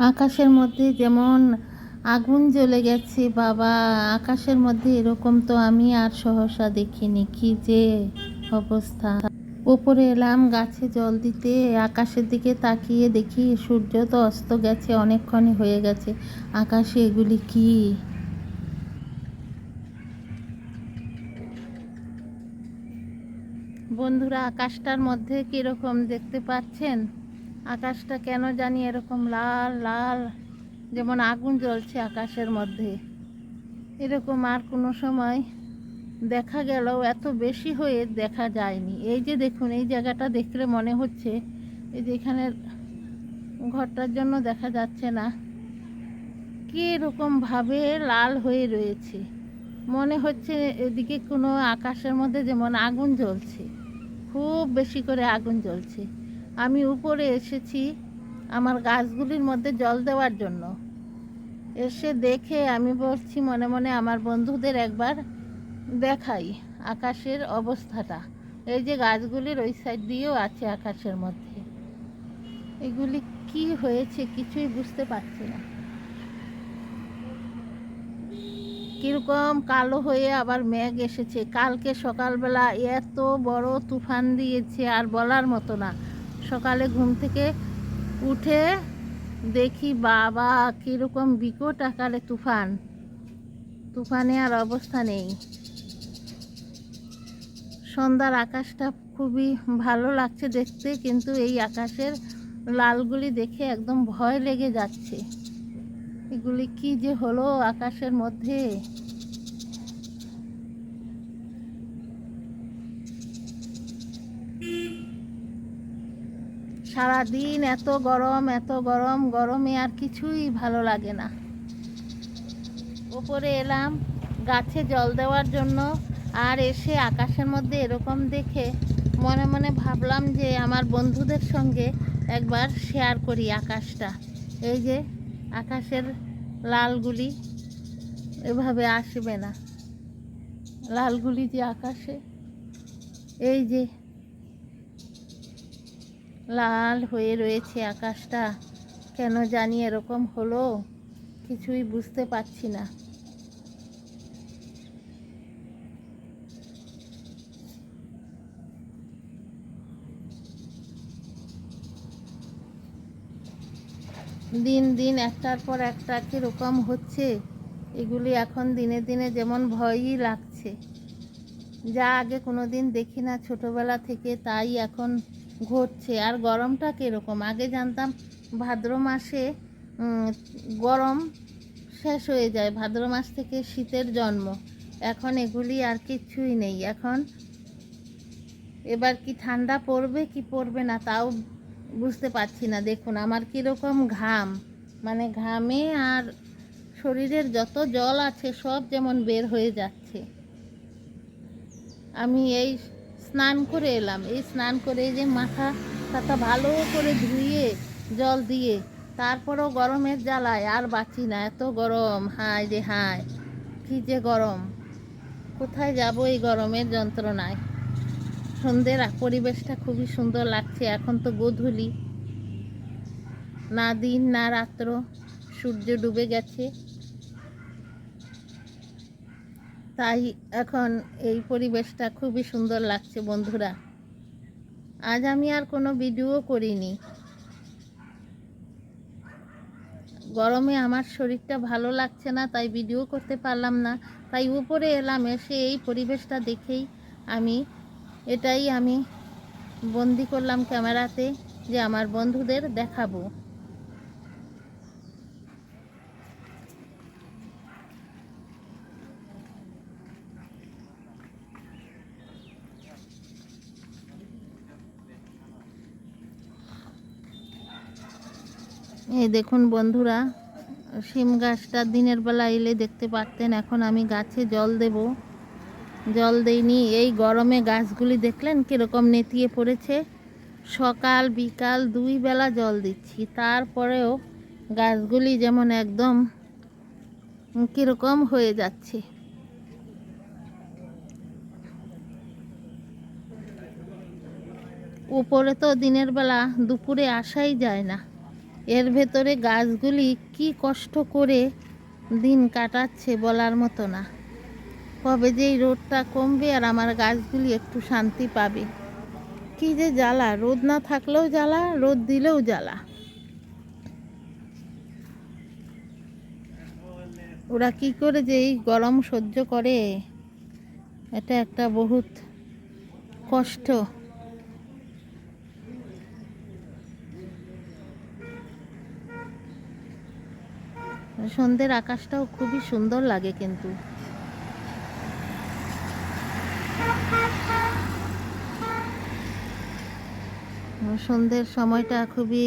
আকাশের মধ্যে যেমন আগুন জ্বলে গেছে বাবা, আকাশের মধ্যে এরকম তো আমি আর সহসা দেখিনি। কি যে অবস্থা! উপরে এলাম গাছে জল দিতে, আকাশের দিকে তাকিয়ে দেখি সূর্য তো অস্ত গেছে, অনেকক্ষণই হয়ে গেছে। আকাশে এগুলি কি! বন্ধুরা, আকাশটার মধ্যে কীরকম দেখতে পাচ্ছেন? আকাশটা কেন জানি এরকম লাল লাল, যেমন আগুন জ্বলছে আকাশের মধ্যে। এরকম আর কোনো সময় দেখা গেলেও এত বেশি হয়ে দেখা যায়নি। এই যে দেখুন, এই জায়গাটা দেখলে মনে হচ্ছে, এই যে এখানের ঘরটার জন্য দেখা যাচ্ছে না, কীরকমভাবে লাল হয়ে রয়েছে। মনে হচ্ছে এদিকে কোনো আকাশের মধ্যে যেমন আগুন জ্বলছে, খুব বেশি করে আগুন জ্বলছে। আমি উপরে এসেছি আমার গাছগুলির মধ্যে জল দেওয়ার জন্য। এসে দেখে আমি বলছি মনে মনে, আমার বন্ধুদের একবার দেখাই আকাশের অবস্থাটা। এই যে গাছগুলির ওই সাইড দিয়েও আছে আকাশের মধ্যে। এগুলি কি হয়েছে কিছুই বুঝতে পারছি না। কীরকম কালো হয়ে আবার মেঘ এসেছে। কালকে সকালবেলা এত বড় তুফান দিয়েছে আর বলার মতো না। সকালে ঘুম থেকে উঠে দেখি বাবা, কীরকম বিকট আকারে তুফান। তুফানে আর অবস্থা নেই। সন্ধ্যার আকাশটা খুবই ভালো লাগছে দেখতে, কিন্তু এই আকাশের লালগুলি দেখে একদম ভয় লেগে যাচ্ছে। এগুলি কি যে হলো আকাশের মধ্যে! সারাদিন এত গরম এত গরম, গরমে আর কিছুই ভালো লাগে না। উপরে এলাম গাছে জল দেওয়ার জন্য, আর এসে আকাশের মধ্যে এরকম দেখে মনে মনে ভাবলাম যে আমার বন্ধুদের সঙ্গে একবার শেয়ার করি আকাশটা। এই যে আকাশের লালগুলি এভাবে আসবে না, লালগুলি যে আকাশে এই যে লাল হয়ে রয়েছে আকাশটা, কেন জানি এরকম হলো, কিছুই বুঝতে পারছি না। দিন দিন একটার পর একটা কীরকম হচ্ছে, এগুলি এখন দিনে দিনে যেমন ভয়ই লাগছে। যা আগে কোনো দিন দেখি না ছোটোবেলা থেকে, তাই এখন ঘটছে। আর গরমটা কীরকম, আগে জানতাম ভাদ্র মাসে গরম শেষ হয়ে যায়, ভাদ্র মাস থেকে শীতের জন্ম। এখন এগুলি আর কিচ্ছুই নেই। এখন এবার কি ঠান্ডা পড়বে কি পড়বে না তাও বুঝতে পারছি না। দেখুন আমার কীরকম ঘাম, মানে ঘামে আর শরীরের যত জল আছে সব যেমন বের হয়ে যাচ্ছে। আমি এই স্নান করে এলাম, এই স্নান করে যে মাথা টাথা ভালো করে ধুয়ে জল দিয়ে, তারপরও গরমের জ্বালায় আর বাঁচি না। এত গরম, হায় রে হায়, কী যে গরম! কোথায় যাব এই গরমের যন্ত্রণায়? সন্ধ্যের পরিবেশটা খুবই সুন্দর লাগছে। এখন তো গোধূলি, না দিন না রাত্র, সূর্য ডুবে গেছে। তাই এখন এই পরিবেশটা খুবই সুন্দর লাগছে বন্ধুরা। আজ আমি আর কোনো ভিডিও করিনি, গরমে আমার শরীরটা ভালো লাগছে না, তাই ভিডিও করতে পারলাম না। তাই উপরে এলাম, এসে এই পরিবেশটা দেখেই এটাই আমি বন্দি করলাম ক্যামেরাতে, যে আমার বন্ধুদের দেখাবো। এই দেখুন বন্ধুরা, শিম গাছটা দিনের বেলা এলে দেখতে পারতেন। এখন আমি গাছে জল দেব, জল দেইনি। এই গরমে গাছগুলি দেখলেন কীরকম নেতিয়ে পড়েছে। সকাল বিকাল 2 বেলা জল দিচ্ছি, তারপরেও গাছগুলি যেমন একদম কীরকম হয়ে যাচ্ছে। উপরে তো দিনের বেলা দুপুরে আসাই যায় না, এর ভেতরে গাছগুলি কি কষ্ট করে দিন কাটাচ্ছে বলার মতো না। কবে যে এই রোদটা কমবে আর আমার গাছগুলি একটু শান্তি পাবে। কি যে জ্বালা, রোদ না থাকলেও জ্বালা, রোদ দিলেও জ্বালা। ওরা কি করে যে এই গরম সহ্য করে, এটা একটা বহুত কষ্ট। সন্ধ্যের আকাশটাও খুবই সুন্দর লাগে কিন্তু। সন্ধ্যের সময়টা খুবই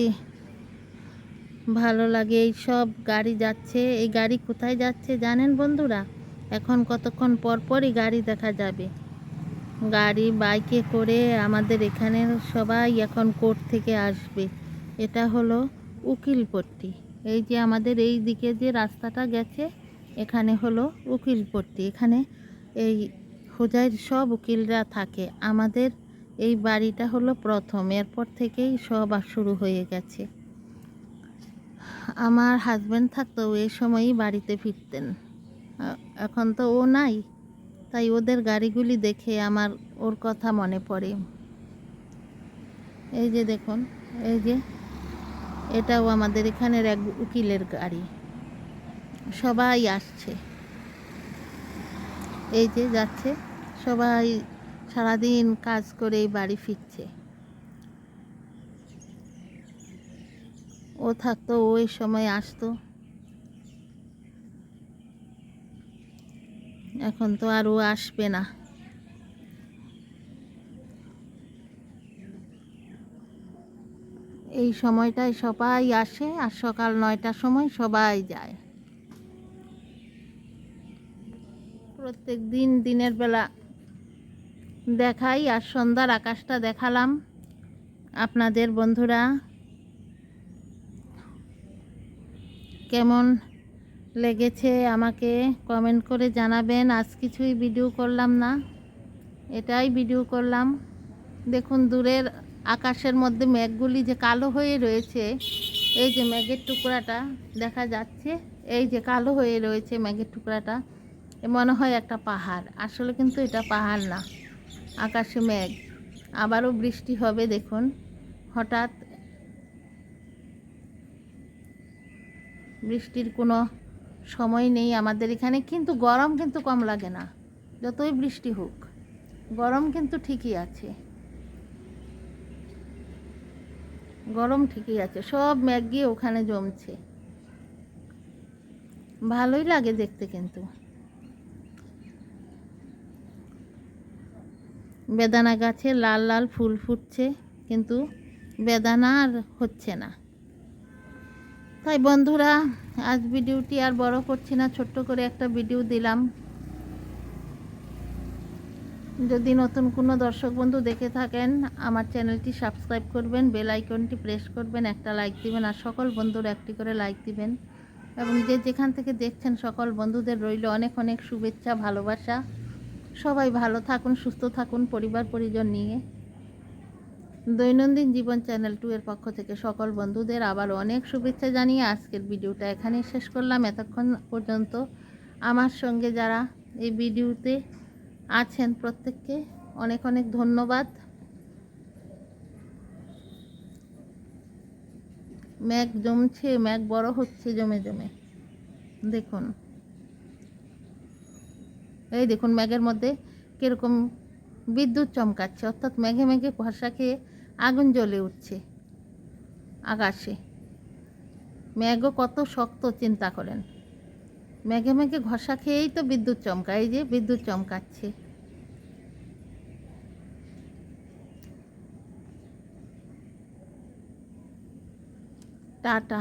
ভালো লাগে। এই সব গাড়ি যাচ্ছে, এই গাড়ি কোথায় যাচ্ছে জানেন বন্ধুরা? এখন কতক্ষণ পর পরই গাড়ি দেখা যাবে। গাড়ি বাইকে করে আমাদের এখানে সবাই এখন কোর্ট থেকে আসবে। এটা হলো উকিলপট্টি। এই যে আমাদের এই দিকে যে রাস্তাটা গেছে, এখানে হলো উকিলপট্টি। এখানে এই হোজাইর সব উকিলরা থাকে। আমাদের এই বাড়িটা হলো প্রথম, এরপর থেকেই সব শুরু হয়ে গেছে। আমার হাজব্যান্ড থাকতো এই সময়ই বাড়িতে ফিরতেন। এখন তো ও নাই, তাই ওদের গাড়িগুলি দেখে আমার ওর কথা মনে পড়ে। এই যে দেখুন, এই যে এটাও আমাদের এখানের এক উকিলের গাড়ি। সবাই আসছে, এই যে যাচ্ছে, সবাই সারাদিন কাজ করে বাড়ি ফিরছে। ও থাকতো ওই সময় আসতো। এখন তো আর ও আসবে না। এই সময়টায় সবাই আসে আর সকাল 9টার সময় সবাই যায়। প্রত্যেক দিন দিনের বেলা দেখাই আর সন্ধ্যার আকাশটা দেখালাম আপনাদের। বন্ধুরা কেমন লেগেছে আমাকে কমেন্ট করে জানাবেন। আজ কিছুই ভিডিও করলাম না, এটাই ভিডিও করলাম। দেখুন দূরের আকাশের মধ্যে মেঘগুলি যে কালো হয়ে রয়েছে, এই যে মেঘের টুকরাটা দেখা যাচ্ছে, এই যে কালো হয়ে রয়েছে মেঘের টুকরাটা, মনে হয় একটা পাহাড়। আসলে কিন্তু এটা পাহাড় না, আকাশে মেঘ। আবারও বৃষ্টি হবে দেখুন, হঠাৎ বৃষ্টির কোনো সময় নেই আমাদের এখানে। কিন্তু গরম কিন্তু কম লাগে না, যতই বৃষ্টি হোক গরম কিন্তু ঠিকই আছে। গরম ঠিকই আছে, সব মেঘ গিয়ে ওখানে জমছে। ভালোই লাগে দেখতে। কিন্তু বেদানা গাছে লাল লাল ফুল ফুটছে, কিন্তু বেদানা আর হচ্ছে না। তাই বন্ধুরা আজ ভিডিওটি আর বড় করছি না, ছোট্ট করে একটা ভিডিও দিলাম। যদি নতুন কোনো দর্শক বন্ধু দেখে থাকেন, আমার চ্যানেলটি সাবস্ক্রাইব করবেন, বেল আইকনটি প্রেস করবেন, একটা লাইক দিবেন, আর সকল বন্ধুরা একটি করে লাইক দিবেন। এবং যে যেখান থেকে দেখছেন সকল বন্ধুদের রইল অনেক অনেক শুভেচ্ছা, ভালোবাসা। সবাই ভালো থাকুন, সুস্থ থাকুন পরিবার পরিজন নিয়ে। দৈনন্দিন জীবন চ্যানেল 2 এর পক্ষ থেকে সকল বন্ধুদের আবার অনেক শুভেচ্ছা জানিয়ে আজকের ভিডিওটা এখানেই শেষ করলাম। এতক্ষণ পর্যন্ত আমার সঙ্গে যারা এই ভিডিওতে আছেন প্রত্যেককে অনেক অনেক ধন্যবাদ। মেঘ জমছে, মেঘ বড় হচ্ছে জমে জমে। দেখুন, এই দেখুন মেঘের মধ্যে কীরকম বিদ্যুৎ চমকাচ্ছে, অর্থাৎ মেঘে মেঘে কুয়াশা খেয়ে আগুন জ্বলে উঠছে আকাশে। মেঘও কত শক্ত চিন্তা করেন, মেঘে মেঘে ঘষা খেয়েই তো বিদ্যুৎ চমকায়। এই যে বিদ্যুৎ চমকাচ্ছে। টাটা।